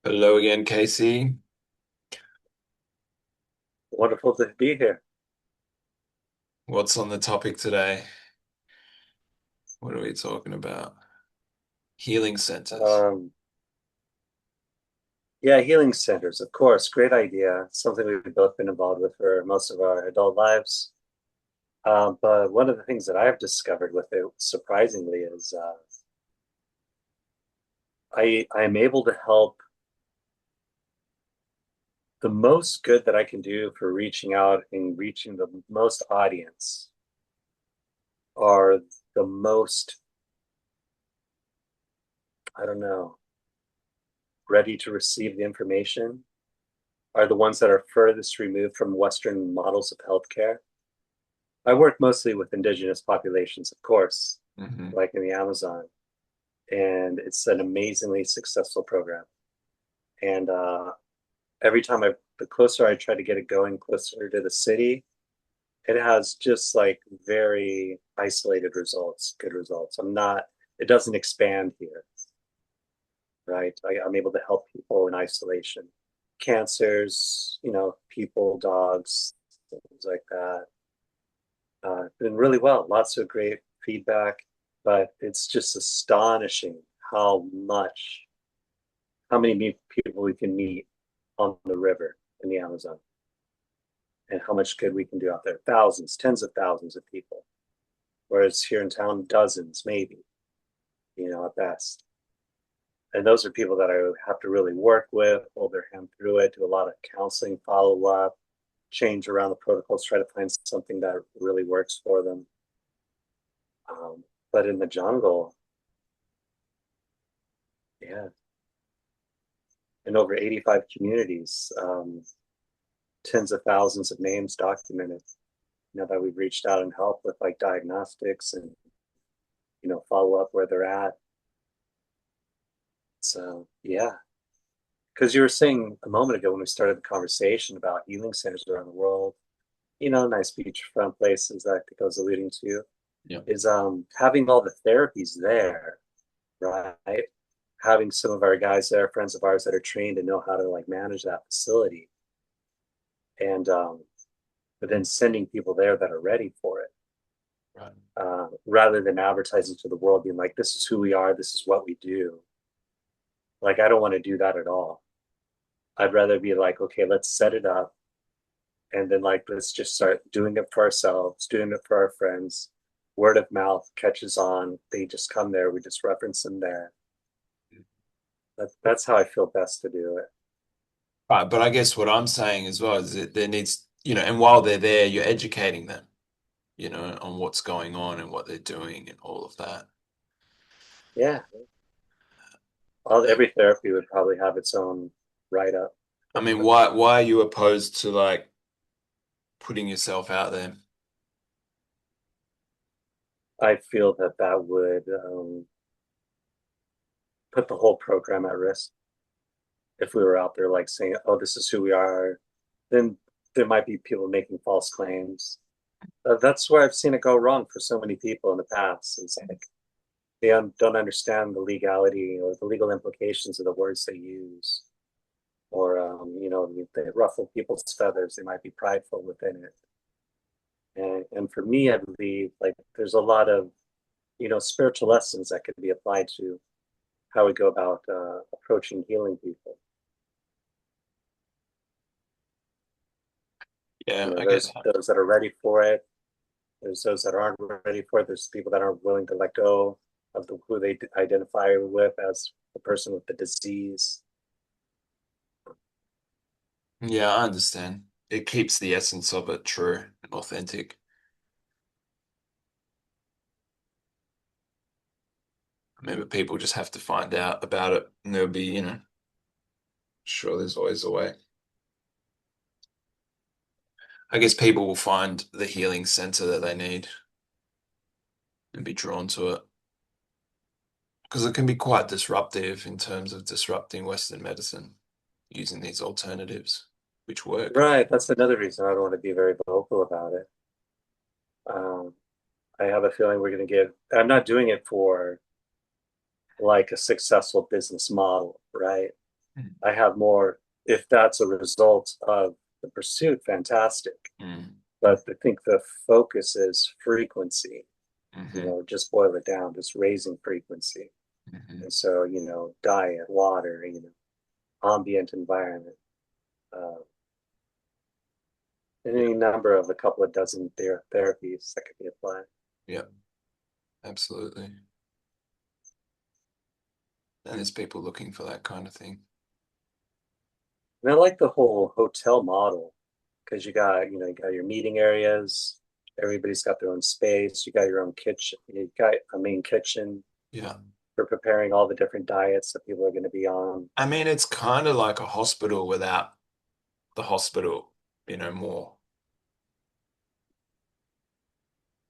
Hello again, Casey. Wonderful to be here. What's on the topic today? What are we talking about? Healing centers. Um, yeah, healing centers, of course, great idea. Something we've both been involved with for most of our adult lives. But one of the things that I've discovered with it, surprisingly, is I am able to help. The most good that I can do for reaching out and reaching the most audience are the most, I don't know, ready to receive the information, are the ones that are furthest removed from Western models of healthcare. I work mostly with indigenous populations, of course, Hmm. like in the Amazon, and it's an amazingly successful program. And every time the closer I try to get it going, closer to the city, it has just like very isolated results, good results. It doesn't expand here, right? I'm able to help people in isolation. Cancers, people, dogs, things like that. Been really well. Lots of great feedback, but it's just astonishing how many people we can meet on the river in the Amazon, and how much good we can do out there. Thousands, tens of thousands of people. Whereas here in town, dozens, maybe, at best. And those are people that I have to really work with, hold their hand through it, do a lot of counseling, follow up, change around the protocols, try to find something that really works for them. But in the jungle, yeah, in over 85 communities, tens of thousands of names documented, that we've reached out and helped with like diagnostics and, follow up where they're at. So, yeah. Because you were saying a moment ago when we started the conversation about healing centers around the world, nice beachfront places that I was alluding to, Yeah. is having all the therapies there, right? Having some of our guys there, friends of ours that are trained and know how to like manage that facility. And but then sending people there that are ready for it, Right. rather than advertising to the world, being like, "This is who we are. This is what we do." Like, I don't want to do that at all. I'd rather be like, "Okay, let's set it up, and then like let's just start doing it for ourselves, doing it for our friends. Word of mouth catches on. They just come there. We just reference them there. That's how I feel best to do it." Right, but I guess what I'm saying as well is that there needs, and while they're there, you're educating them, on what's going on and what they're doing and all of that. Yeah, Um, every therapy would probably have its own write up. I mean, why are you opposed to like putting yourself out there? I feel that that would put the whole program at risk. If we were out there like saying, "Oh, this is who we are," then there might be people making false claims. That's where I've seen it go wrong for so many people in the past. It's like they don't understand the legality or the legal implications of the words they use, or they ruffle people's feathers. They might be prideful within it. And for me, I believe like there's a lot of spiritual lessons that could be applied to how we go about approaching healing people. Yeah, I get There's those that are ready for it. There's those that aren't ready for it. There's people that aren't willing to let go of who they identify with as the person with the disease. Yeah, I understand. It keeps the essence of it true and authentic. Maybe people just have to find out about it and there'll be, sure there's always a way. I guess people will find the healing center that they need and be drawn to it because it can be quite disruptive in terms of disrupting Western medicine using these alternatives, which work. Right. That's another reason I don't want to be very vocal about it. Um, I have a feeling we're going to get, I'm not doing it for like a successful business model, right? I have more, if that's a result of the pursuit, fantastic. Mm. But I think the focus is frequency, Hmm. just boil it down, just raising frequency. Hmm. And so, diet, water, ambient environment, uh, Yeah, any number of a couple of dozen therapies that could be applied. yeah, absolutely. And there's people looking for that kind of thing. And I like the whole hotel model because you got your meeting areas, everybody's got their own space, you got your own kitchen, you got a main kitchen Yeah. for preparing all the different diets that people are going to be on. I mean, it's kind of like a hospital without the hospital, more,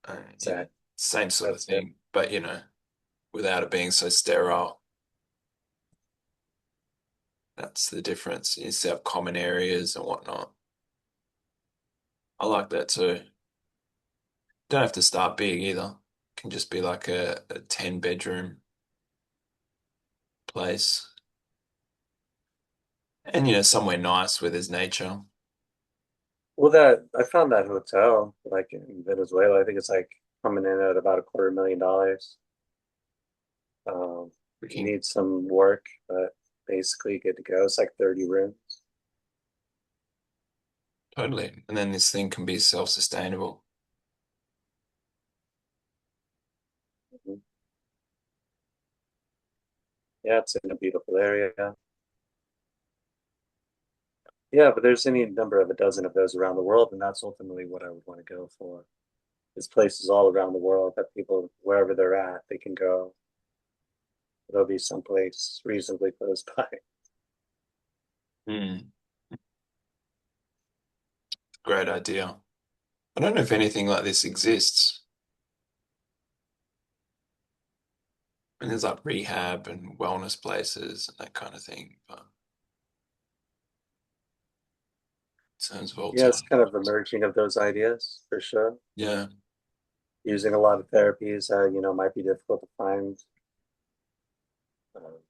uh, you know, Exactly. same sort of That's it. thing, but, without it being so sterile. That's the difference. You still have common areas and whatnot. I like that too. Don't have to start big either. Can just be like a 10 bedroom place. And, somewhere nice where there's nature. Well, that I found that hotel like in Venezuela. I think it's like coming in at about $250,000. Um, Freaking Needs some work, but basically good to go. It's like 30 rooms. totally. And then this thing can be self-sustainable. Mhm. Yeah, it's in a beautiful area. Yeah, but there's any number of a dozen of those around the world, and that's ultimately what I would want to go for. There's places all around the world that people, wherever they're at, they can go. There'll be someplace reasonably close by. Hmm. Great idea. I don't know if anything like this exists. And there's like rehab and wellness places and that kind of thing. But in terms of Yeah, it's kind of alternatives, emerging of those ideas for sure. yeah. Using a lot of therapies, might be difficult to find. Um,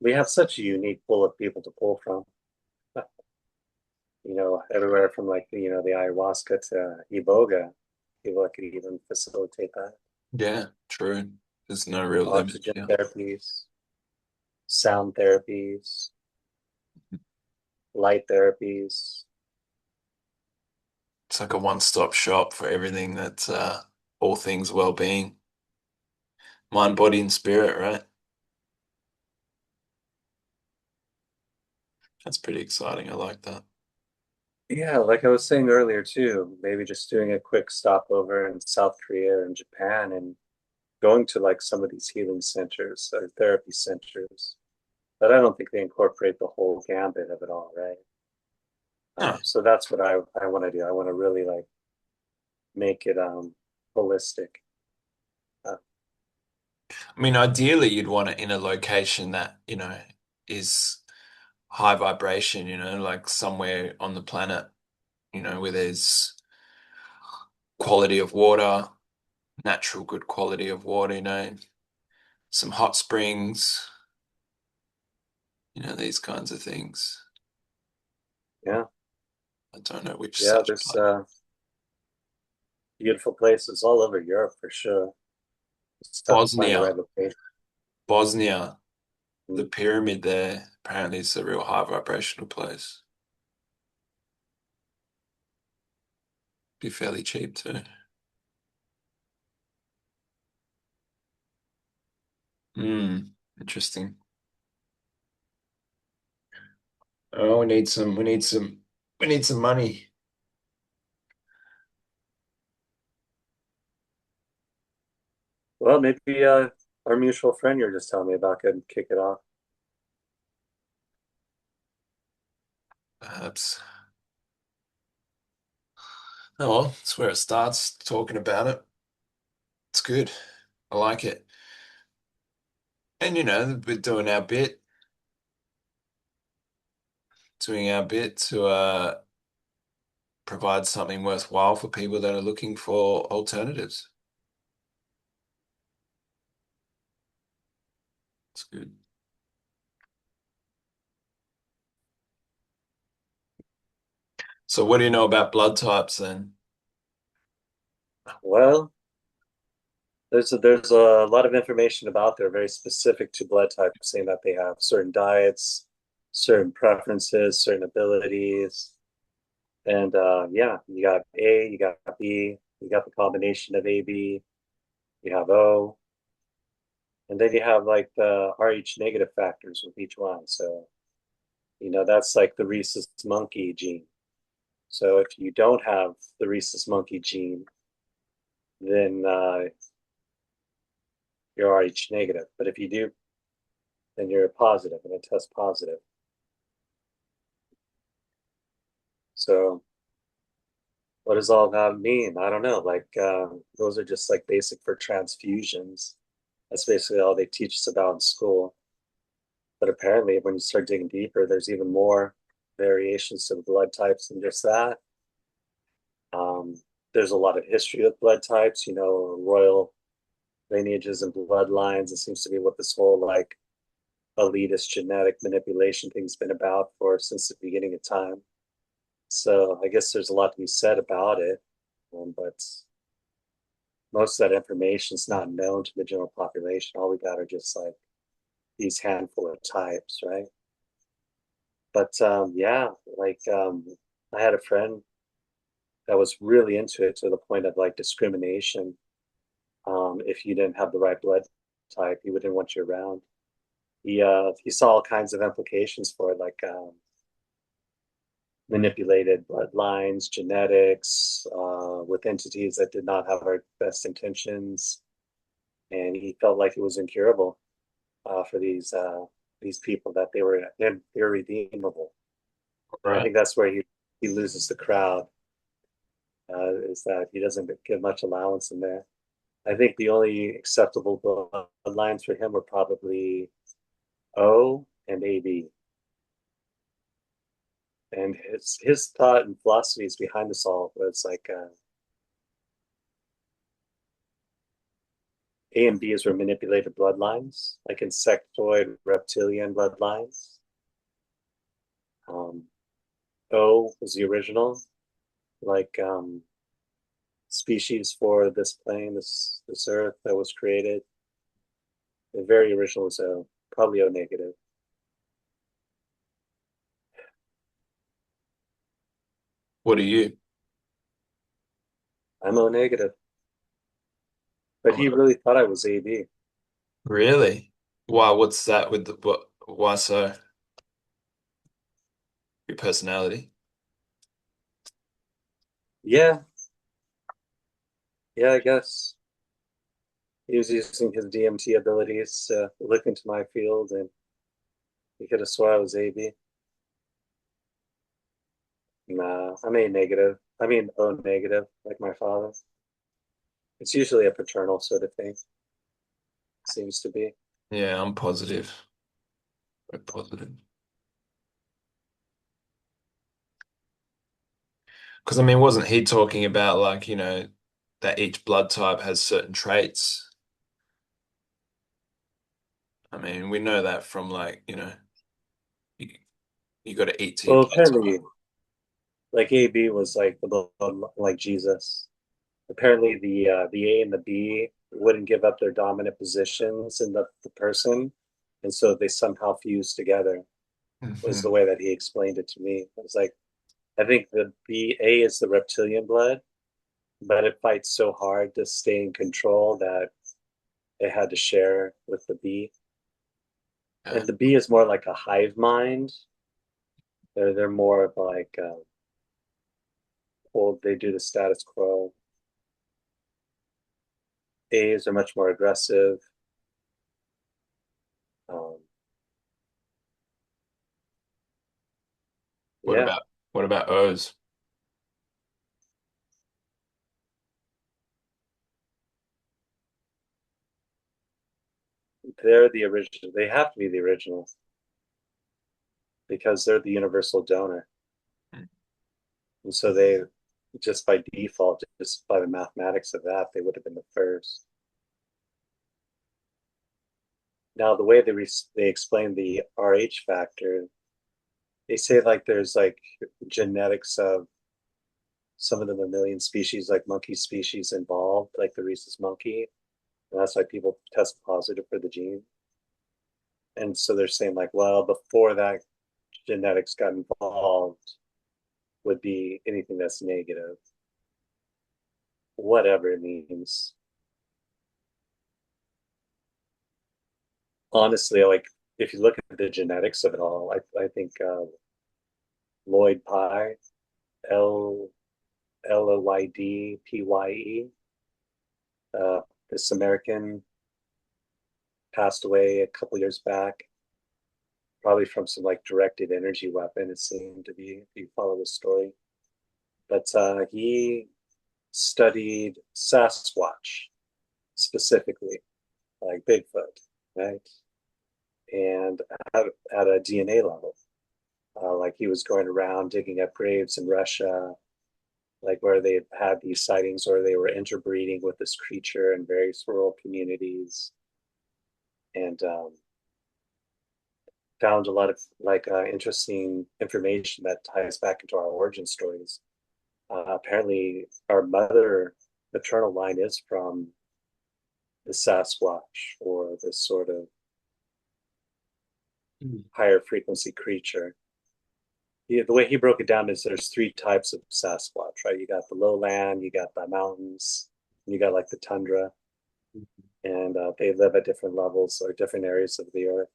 we have such a unique pool of people to pull from. Everywhere from like the ayahuasca to iboga, people that could even facilitate that. Yeah, true. There's no real limit Oxygen here. therapies, sound therapies, light therapies. It's like a one-stop shop for everything that's all things well-being, mind, body, and spirit, right? That's pretty exciting. I like that. Yeah, like I was saying earlier too, maybe just doing a quick stopover in South Korea and Japan and going to like some of these healing centers or therapy centers. But I don't think they incorporate the whole gambit of it all, right? No, So that's what I want to do. I want to really like make it holistic. Uh, I mean, ideally, you'd want it in a location that, is high vibration, like somewhere on the planet, where there's quality of water, natural good quality of water, some hot springs, these kinds of things. yeah, I don't know which yeah. such There's place. beautiful places all over Europe for sure. It's tough to find the Bosnia, right location. Bosnia, the Mm. pyramid there apparently is a real high vibrational place. Be fairly cheap too. Hmm, interesting. Oh, we need some money. Well, maybe our mutual friend you're just telling me about could kick it off. Perhaps. Oh well, that's where it starts, talking about it. It's good. I like it. And we're doing our bit to provide something worthwhile for people that are looking for alternatives. It's good. So what do you know about blood types then? Well, there's a lot of information about they're very specific to blood type, saying that they have certain diets, certain preferences, certain abilities. And yeah, you got A, you got B, you got the combination of A, B, you have O, and then you have like the Rh negative factors with each one. So, that's like the rhesus monkey gene. So if you don't have the rhesus monkey gene, then you're Rh negative. But if you do, then you're positive and it tests positive. So what does all that mean? I don't know. Like those are just like basic for transfusions. That's basically all they teach us about in school. But apparently, when you start digging deeper, there's even more variations to the blood types than just that. Um, there's a lot of history with blood types, royal lineages and bloodlines. It seems to be what this whole like elitist genetic manipulation thing's been about for since the beginning of time. So I guess there's a lot to be said about it, but most of that information is not known to the general population. All we got are just like these handful of types, right? But yeah, like I had a friend that was really into it to the point of like discrimination. If you didn't have the right blood type, he wouldn't want you around. He saw all kinds of implications for it, like manipulated bloodlines, genetics, with entities that did not have our best intentions, and he felt like it was incurable for these people that they were irredeemable. And I Right. think that's where he loses the crowd, is that he doesn't get much allowance in there. I think the only acceptable bloodlines for him were probably O and AB. And his thought and philosophies behind this all was like A and B's were manipulated bloodlines, like insectoid reptilian bloodlines. Um, O was the original, like species for this plane, this Earth that was created. The very original was O, probably O negative. What are you? I'm O negative, but he Oh, really thought I was AB. really? Why? What's that with the what? Why so? Your personality? Yeah, yeah, I guess he was using his DMT abilities to look into my field, and he could have swore I was AB. Nah, I'm A negative. I mean O negative, like my father. It's usually a paternal sort of thing. Seems to be. Yeah, I'm positive. Very positive. Because I mean, wasn't he talking about like, that each blood type has certain traits? I mean, we know that from like, you, you got to eat to your Well, blood apparently, type. like AB was like the blood, like Jesus. Apparently, the A and the B wouldn't give up their dominant positions in the person, and so they somehow fused together. Was the Hmm. way that he explained it to me. It was like I think the B A is the reptilian blood, but it fights so hard to stay in control that it had to share with the B. Yeah. And the B is more like a hive mind. They're more of like well, they do the status quo. A's are much more aggressive. Um, What yeah, about what about O's? they're the original. They have to be the original because they're the universal donor, and so they just by default, just by the mathematics of that, they would have been the first. Now, the way they explain the Rh factor, they say like there's like genetics of some of the mammalian species, like monkey species, involved, like the rhesus monkey, and that's why people test positive for the gene. And so they're saying like, well, before that genetics got involved would be anything that's negative, whatever it means. Honestly, like if you look at the genetics of it all, I think Lloyd Pye, L Lloyd Pye, this American passed away a couple years back, probably from some like directed energy weapon. It seemed to be, if you follow the story. But he studied Sasquatch specifically, like Bigfoot, right? And at a DNA level, like he was going around digging up graves in Russia, like where they had these sightings or they were interbreeding with this creature in various rural communities, and found a lot of like interesting information that ties back into our origin stories. Apparently, our maternal line is from the Sasquatch or this sort of Mm. higher frequency creature. The way he broke it down is there's three types of Sasquatch, right? You got the lowland, you got the mountains, and you got like the tundra, and they live at different levels or different areas of the earth.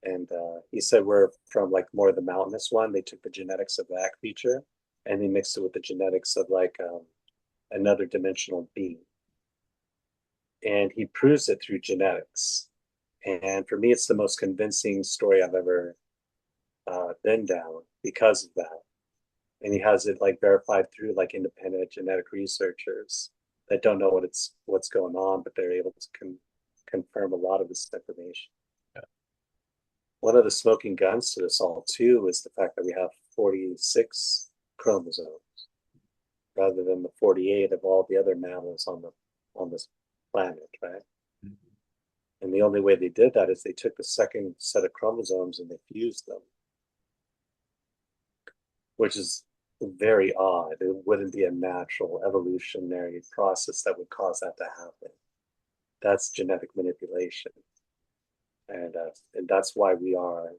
And he said we're from like more of the mountainous one. They took the genetics of that creature and they mixed it with the genetics of like another dimensional being. And he proves it through genetics. And for me, it's the most convincing story I've ever been down because of that. And he has it like verified through like independent genetic researchers that don't know what's going on, but they're able to confirm a lot of this information. Yeah. One of the smoking guns to this all too is the fact that we have 46 chromosomes rather than the 48 of all the other mammals on this planet, right? Mhm. And the only way they did that is they took the second set of chromosomes and they fused them, which is very odd. It wouldn't be a natural evolutionary process that would cause that to happen. That's genetic manipulation, and that's why we are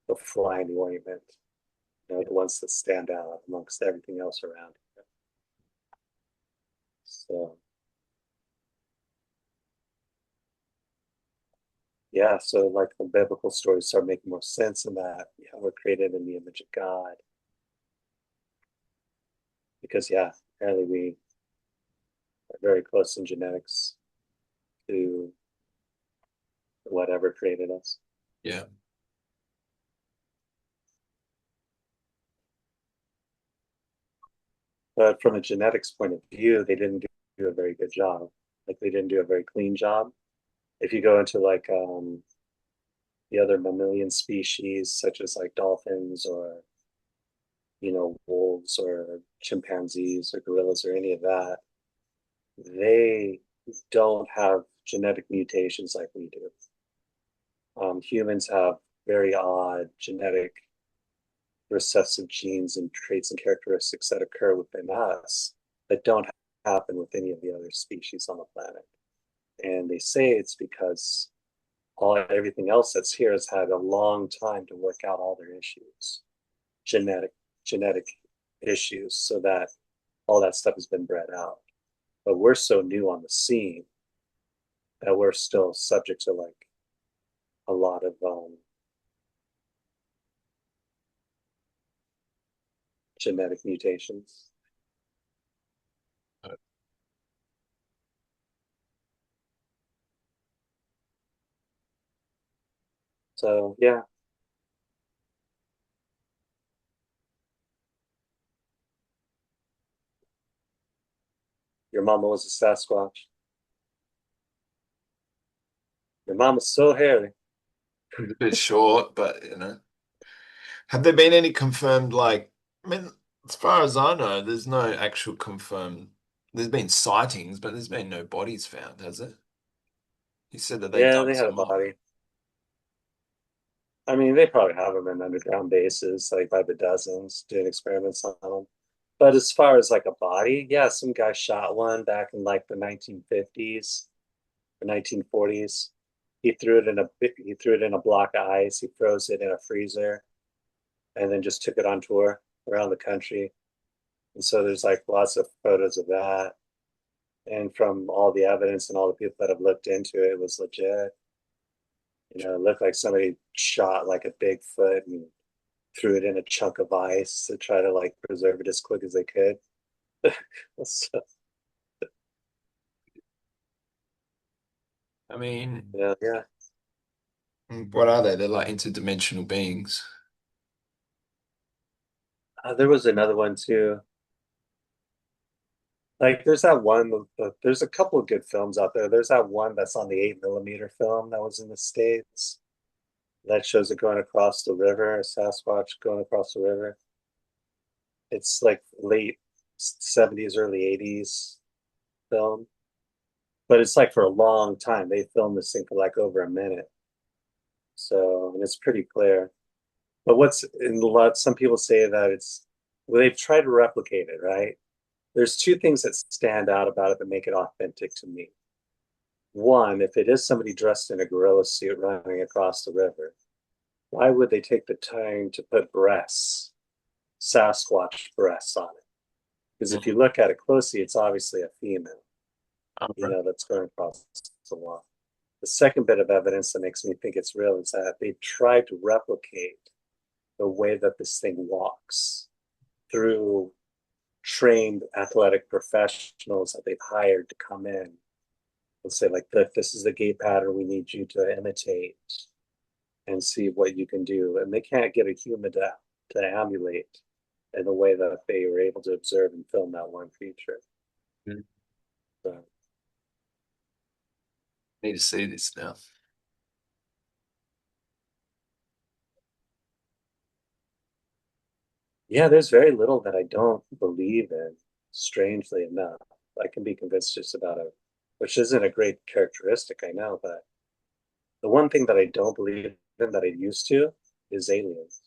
the fly in the ointment. You know, the ones that stand out amongst everything else around here. So yeah, so like the biblical stories start making more sense in that yeah, we're created in the image of God. Because yeah, apparently we are very close in genetics to whatever created us. Yeah. But from a genetics point of view, they didn't do a very good job. Like they didn't do a very clean job. If you go into like the other mammalian species, such as like dolphins or wolves or chimpanzees or gorillas or any of that, they don't have genetic mutations like we do. Humans have very odd genetic recessive genes and traits and characteristics that occur within us that don't happen with any of the other species on the planet. And they say it's because everything else that's here has had a long time to work out all their issues, genetic genetic issues, so that all that stuff has been bred out. But we're so new on the scene that we're still subject to like a lot of genetic mutations. So yeah, your mama was a Sasquatch. Your mama's so hairy. It's a bit short, but have there been any confirmed, like, I mean, as far as I know, there's no actual confirmed. There's been sightings, but there's been no bodies found, has it? He said that they Yeah, dug they had a some up. body. I mean, they probably have them in underground bases, like by the dozens, doing experiments on them. But as far as like a body, yeah, some guy shot one back in like the 1950s or 1940s. He threw it in a block of ice. He froze it in a freezer and then just took it on tour around the country. And so there's like lots of photos of that. And from all the evidence and all the people that have looked into it, it was legit. It looked like somebody shot like a Bigfoot and threw it in a chunk of ice to try to like preserve it as quick as they could. So, I mean, yeah, yeah. what are they? They're like interdimensional beings. There was another one too. Like, there's that one. There's a couple of good films out there. There's that one that's on the 8 millimeter film that was in the States that shows it going across the river, a Sasquatch going across the river. It's like late 70s, early 80s film, but it's like for a long time. They filmed this thing for like over a minute. So, and it's pretty clear. But what's in a lot, some people say that well, they've tried to replicate it, right? There's two things that stand out about it that make it authentic to me. One, if it is somebody dressed in a gorilla suit running across the river, why would they take the time to put breasts, Sasquatch breasts on it? Because if you Mhm. look at it closely, it's obviously a female, Alright. that's going across the wall. The second bit of evidence that makes me think it's real is that they tried to replicate the way that this thing walks through trained athletic professionals that they've hired to come in and say, like, this is the gait pattern we need you to imitate and see what you can do. And they can't get a human to emulate in the way that they were able to observe and film that one feature. Mm. So, Need to see this now. yeah, there's very little that I don't believe in, strangely enough. I can be convinced just about it, which isn't a great characteristic, I know, but the one thing that I don't believe in that I used to is aliens.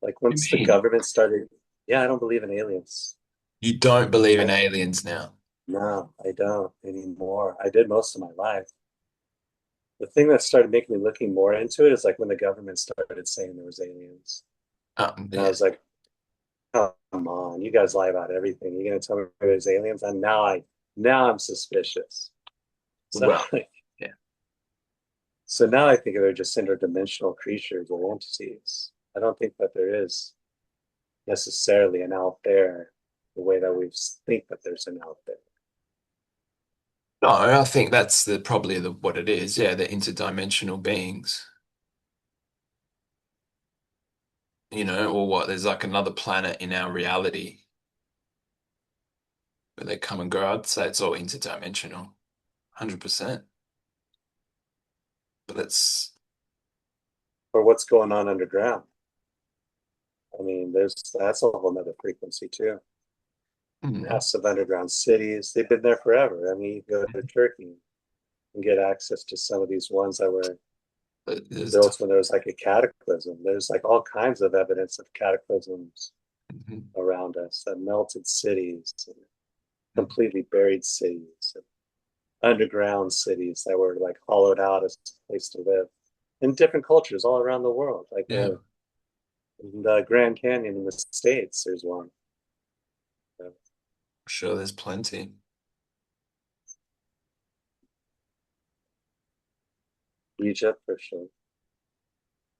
Like, What once do the you mean? government started, yeah, I don't believe in aliens. You don't believe in I, aliens now? no, I don't anymore. I did most of my life. The thing that started making me looking more into it is like when the government started saying there was aliens. And I Yeah. was like, come on, you guys lie about everything. You're gonna tell me there's aliens? And now I'm suspicious. So Well, yeah. so now I think they're just interdimensional creatures or entities. I don't think that there is necessarily an out there the way that we think that there's an out there. No, I think that's probably what it is. Yeah, they're interdimensional beings. Or what? There's like another planet in our reality where they come and go. I'd say it's all interdimensional, 100%. But Or what's going on underground. I mean, that's a whole nother frequency too. mm, Massive underground cities. They've been there forever. I mean, you go to Turkey and get access to some of these ones that were there's built when there was like a cataclysm. There's like all kinds of evidence of cataclysms mhm, around us that melted cities, and completely buried cities, and underground cities that were like hollowed out as a place to live in different cultures all around the world. Like yeah, the Grand Canyon in the States, there's one. Uh, sure, there's plenty. Egypt for sure.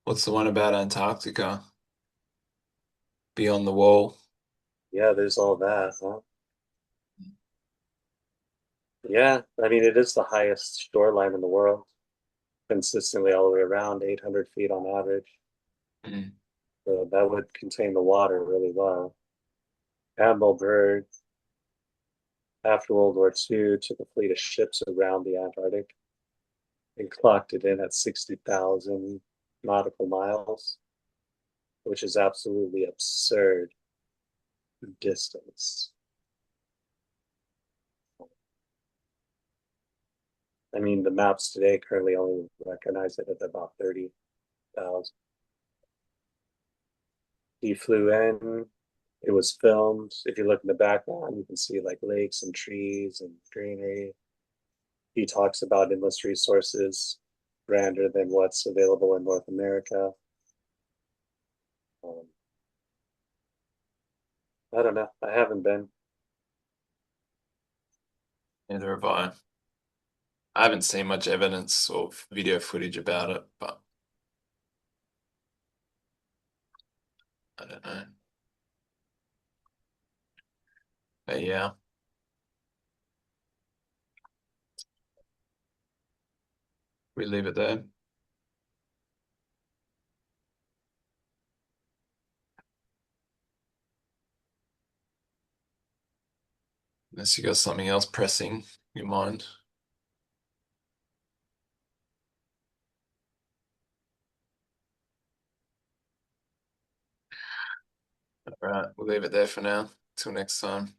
What's the one about Antarctica? Beyond the wall? Yeah, there's all that, huh? Yeah, I mean, it is the highest shoreline in the world, consistently all the way around 800 feet on average. Mm, So that would contain the water really well. Admiral Byrd, after World War II, took a fleet of ships around the Antarctic and clocked it in at 60,000 nautical miles, which is absolutely absurd distance. I mean, the maps today currently only recognize it at about 30,000. He flew in. It was filmed. If you look in the background, you can see like lakes and trees and greenery. He talks about endless resources, grander than what's available in North America. Um, I don't know. I haven't been. Neither have I. I haven't seen much evidence or video footage about it, but I don't know. But yeah, we leave it there. Unless you got something else pressing in your mind. All right, we'll leave it there for now. Till next time.